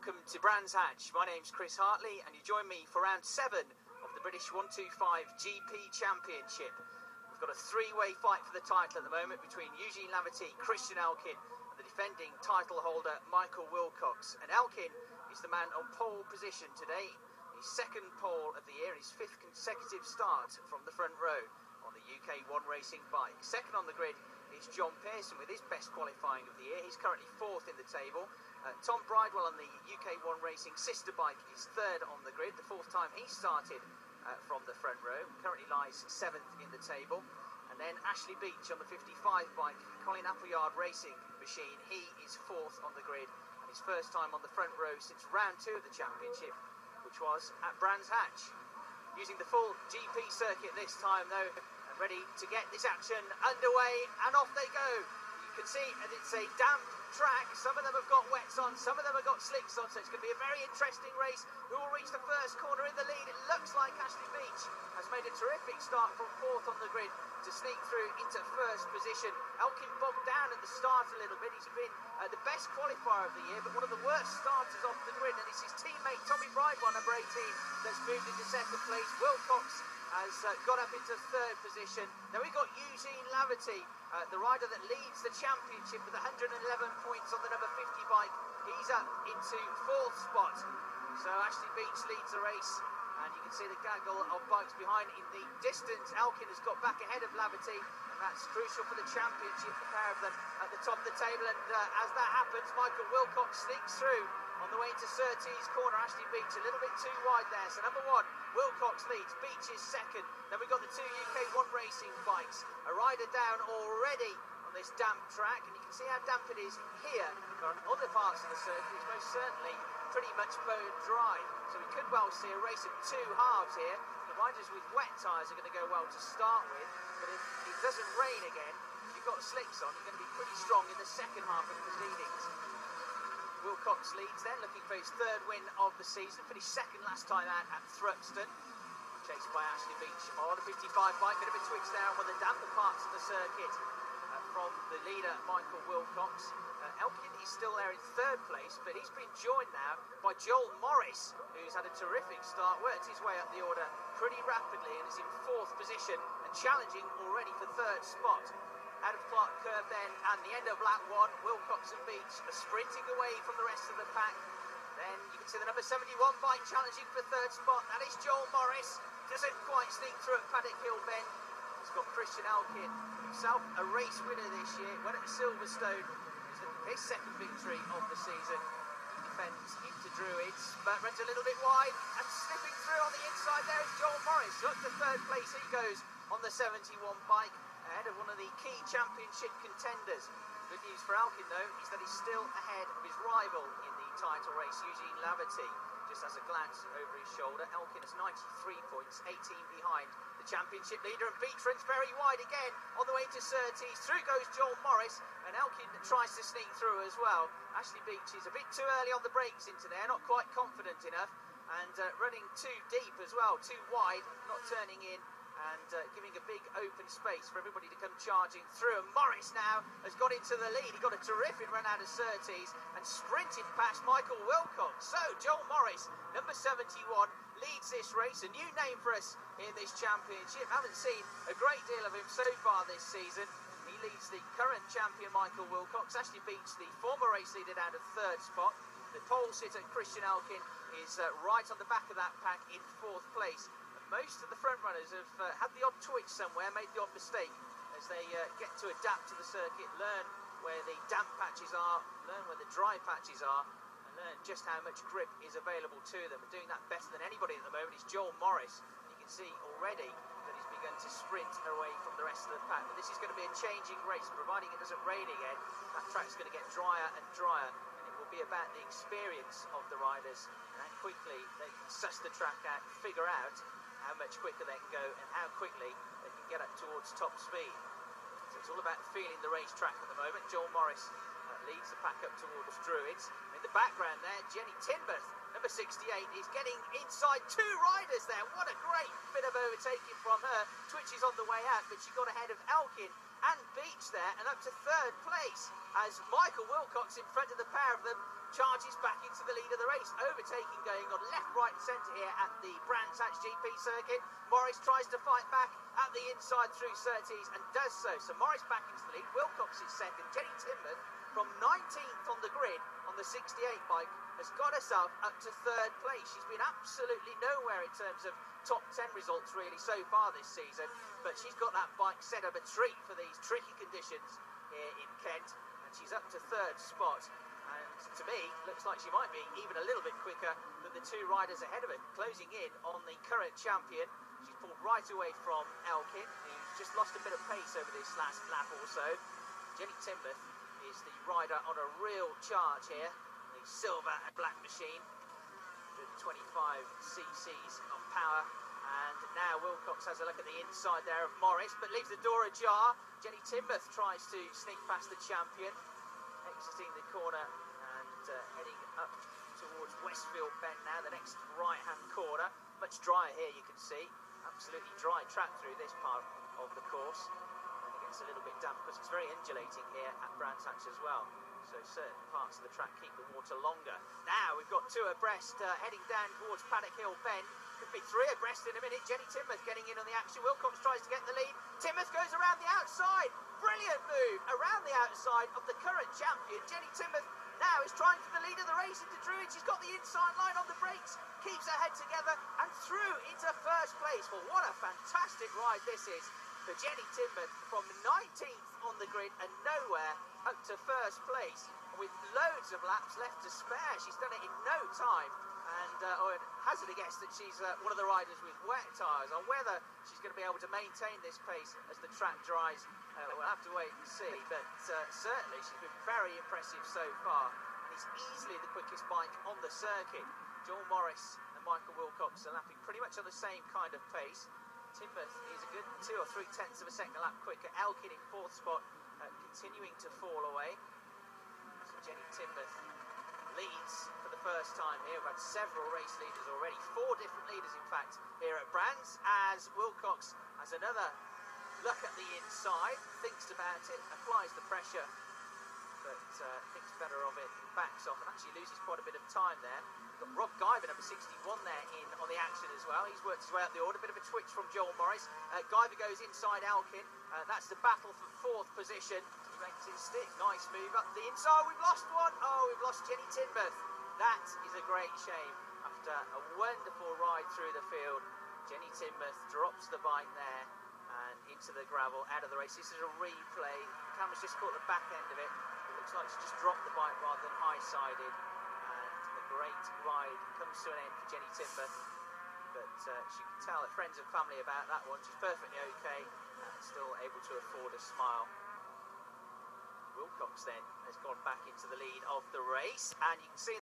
welcome to Brands Hatch. My name's Chris Hartley and you join me for round 7 of the British 125 GP Championship. We've got a three-way fight for the title at the moment between Eugene Laverty, Christian Elkin and the defending title holder Michael Wilcox. And Elkin is the man on pole position today. His second pole of the year, his 5th consecutive start from the front row on the UK One Racing bike. Second on the grid is John Pearson with his best qualifying of the year. He's currently 4th in the table. Tom Bridewell on the UK One Racing sister bike is 3rd on the grid, the 4th time he started from the front row. Currently lies 7th in the table. And then Ashley Beach on the 55 bike, Colin Appleyard Racing machine. He is 4th on the grid and his first time on the front row since round 2 of the championship, which was at Brands Hatch. Using the full GP circuit this time though, and ready to get this action underway, and off they go. You can see that it's a damp track. Some of them have got wets on, some of them have got slicks on, so it's going to be a very interesting race. Who will reach the first corner in the lead? It looks like Ashley Beach has made a terrific start from 4th on the grid to sneak through into 1st position. Elkin bogged down at the start a little bit. He's been the best qualifier of the year, but one of the worst starters off the grid, and it's his teammate Tommy Bridewell, number 18, that's moved into 2nd place. Wilcox has got up into 3rd position. Then we've got Eugene Laverty, the rider that leads the championship with 111 points on the number 50 bike. He's up into 4th spot. So Ashley Beach leads the race, and you can see the gaggle of bikes behind in the distance. Elkin has got back ahead of Laverty, and that's crucial for the championship, the pair of them at the top of the table. And as that happens, Michael Wilcox sneaks through on the way to Surtees corner. Ashley Beach a little bit too wide there. So number 1, Wilcox leads, Beach is 2nd. Then we've got the 2 UK One Racing bikes. A rider down already on this damp track, and you can see how damp it is here. But on other parts of the circuit, it's most certainly pretty much bone dry. So we could well see a race of 2 halves here. The riders with wet tyres are going to go well to start with, but if it doesn't rain again, if you've got slicks on, you're going to be pretty strong in the second half of the proceedings. Wilcox leads then, looking for his 3rd win of the season. Finished 2nd last time out at Thruxton. Chased by Ashley Beach on a 55 bike. Bit of a twitch there on one of the damper parts of the circuit from the leader, Michael Wilcox. Elkin is still there in 3rd place, but he's been joined now by Joel Morris, who's had a terrific start, worked his way up the order pretty rapidly and is in 4th position and challenging already for 3rd spot. Out of Clark Curve then, and the end of lap 1, Wilcox and Beach are sprinting away from the rest of the pack. Then you can see the number 71 bike challenging for 3rd spot. That is Joel Morris. Doesn't quite sneak through at Paddock Hill Bend. He's got Christian Elkin, himself a race winner this year. Went at Silverstone. His 2nd victory of the season. He defends into Druids, but runs a little bit wide, and slipping through on the inside there is Joel Morris. Up to 3rd place he goes on the 71 bike, ahead of one of the key championship contenders. Good news for Elkin though is that he's still ahead of his rival in the title race, Eugene Laverty. Just as a glance over his shoulder, Elkin has 93 points, 18 behind the championship leader, and Beach runs very wide again on the way to Surtees. Through goes Joel Morris, and Elkin tries to sneak through as well. Ashley Beach is a bit too early on the brakes into there, not quite confident enough, and running too deep as well, too wide, not turning in, and giving a big open space for everybody to come charging through. And Morris now has got into the lead. He got a terrific run out of Surtees and sprinted past Michael Wilcox. So Joel Morris, number 71, leads this race. A new name for us in this championship. Haven't seen a great deal of him so far this season. He leads the current champion Michael Wilcox. Ashley Beach, the former race leader, down to 3rd spot. The pole sitter Christian Elkin is right on the back of that pack in 4th place. Most of the front runners have had the odd twitch somewhere, made the odd mistake as they get to adapt to the circuit, learn where the damp patches are, learn where the dry patches are, and learn just how much grip is available to them. And doing that better than anybody at the moment is Joel Morris. You can see already that he's begun to sprint away from the rest of the pack. But this is going to be a changing race, providing it doesn't rain again. That track's going to get drier and drier, and it will be about the experience of the riders and how quickly they can suss the track out, figure out how much quicker they can go and how quickly they can get up towards top speed. So it's all about feeling the racetrack at the moment. Joel Morris leads the pack up towards Druids. In the background there, Jenny Tinmouth, number 68, is getting inside 2 riders there. What a great bit of overtaking from her. Twitch is on the way out, but she got ahead of Elkin and Beach there and up to 3rd place as Michael Wilcox in front of the pair of them charges back into the lead of the race, overtaking going on left, right and centre here at the Brands Hatch GP circuit. Morris tries to fight back at the inside through Surtees and does so. So Morris back into the lead, Wilcox is second. Jenny Tinmouth from 19th on the grid on the 68 bike has got herself up to third place. She's been absolutely nowhere in terms of top 10 results really so far this season, but she's got that bike set up a treat for these tricky conditions here in Kent, and she's up to third spot. And to me, looks like she might be even a little bit quicker than the two riders ahead of her. Closing in on the current champion, she's pulled right away from Elkin, who's just lost a bit of pace over this last lap or so. Jenny Tinmouth is the rider on a real charge here, the silver and black machine, 25 cc's of power. And now Wilcox has a look at the inside there of Morris, but leaves the door ajar. Jenny Tinmouth tries to sneak past the champion, exiting the corner and heading up towards Westfield Bend now, the next right-hand corner. Much drier here, you can see. Absolutely dry track through this part of the course. And it gets a little bit damp because it's very undulating here at Brands Hatch as well. So certain parts of the track keep the water longer. Now we've got two abreast heading down towards Paddock Hill Bend. Could be three abreast in a minute. Jenny Tinmouth getting in on the action. Wilcox tries to get the lead. Tinmouth goes around the outside. Brilliant move around the outside of the current champion. Jenny Tinmouth now is trying for the lead of the race into Druid. She's got the inside line on the brakes. Keeps her head together and through into first place. Well, what a fantastic ride this is for Jenny Tinmouth from 19th on the grid and nowhere up to first place with loads of laps left to spare. She's done it in no time. And I'd hazard a guess that she's one of the riders with wet tyres. On whether she's going to be able to maintain this pace as the track dries, we'll have to wait and see. But certainly she's been very impressive so far, and is easily the quickest bike on the circuit. Joel Morris and Michael Wilcox are lapping pretty much on the same kind of pace. Tinmouth is a good 2 or 3 tenths of a second lap quicker. Elkin in 4th spot, continuing to fall away. So Jenny Tinmouth leads for the first time here. We've had several race leaders already, 4 different leaders in fact here at Brands, as Wilcox has another look at the inside, thinks about it, applies the pressure, but thinks better of it, backs off and actually loses quite a bit of time there. We've got Rob Guyver, number 61 there in on the action as well. He's worked his way up the order, bit of a twitch from Joel Morris. Guyver goes inside Elkin, that's the battle for 4th position. Makes his stick, nice move up the inside. We've lost one. Oh, we've lost Jenny Tinmouth. That is a great shame. After a wonderful ride through the field, Jenny Tinmouth drops the bike there and into the gravel, out of the race. This is a replay. The camera's just caught the back end of it. It looks like she just dropped the bike rather than high-sided. And the great ride comes to an end for Jenny Tinmouth. But she can tell her friends and family about that one. She's perfectly okay and still able to afford a smile. Wilcox then has gone back into the lead of the race, and you can see